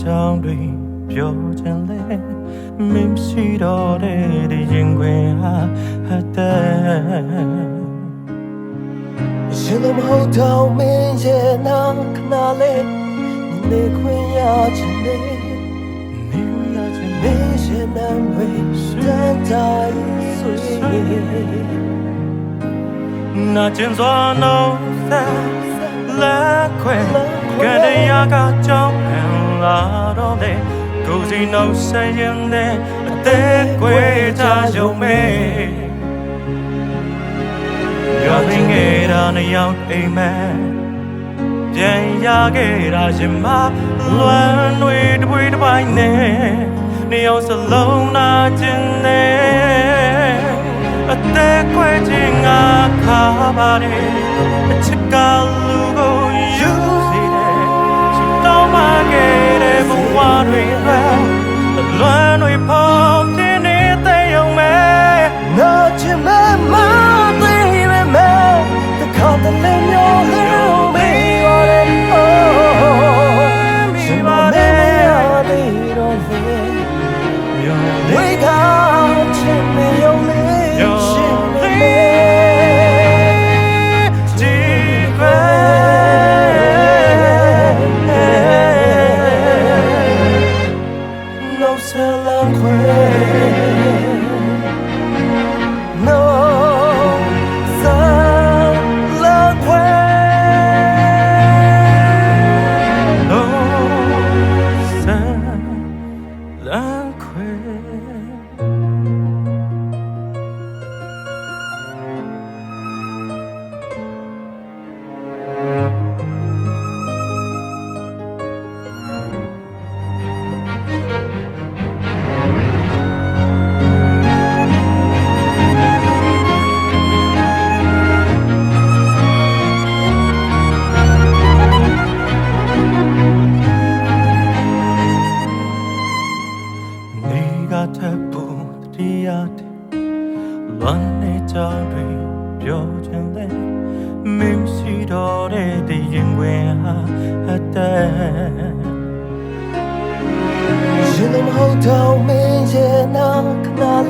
ကြောင်းတွေပြောချင်လေမင်းရှိတော့တဲ့ရင်ခွင်ဟာဟတဲ့ရှင်မဟုတ်တော့မင်းရဲ့နာခဏလေးနေခွင့်ရချင်လေနေရချင် မင်းရဲ့နာမည်စတဲ့တိုင်းဆွေနာကျင်စွာနှုတ်ဆက်လက်ခွဲကတရားကကြောင်းခံလာတော့တဲ့ကိုယ်စီနှုတ်ဆက်ရင်တဲ့အသေးကွေချရုံမဲရောင်းငယ်တာနဲ့ရောက်အိမ်မဲပြန်ရခဲ့တာရှင်မလွမ်းတွေတပွေတစ်ပိုင်းနဲ့နေအောင်စလုံးနာကျင်နေအသက်ခွဲခြင်းငါခါပါတယ်အချစ်ကလူကိုယူစီတယ်တောင်းမခဲ့တဲ့ဘဝတွေလွမ်းတွေပေါ်ပြင်းနေတဲ့ရုံမဲနာချင်မဲမသေးပဲမဲတခါတလေမျိုးလေးမေးရတယ်ရှင်မလေးရသေးတော့လေဝေကချင်မေယုံလေးရှင်မေဒီကွယ်လောက်ဆလန်ခွေထပ်ဖို့တရားတဲ့လွမ်းနေကြောင်းတွေပြောချင်လေမင်းရှိတော့တဲ့ရင်ခွင်ဟာဟတဲ့ရှင်မဟုတ်တော့မင်းရဲ့နာခဏလေး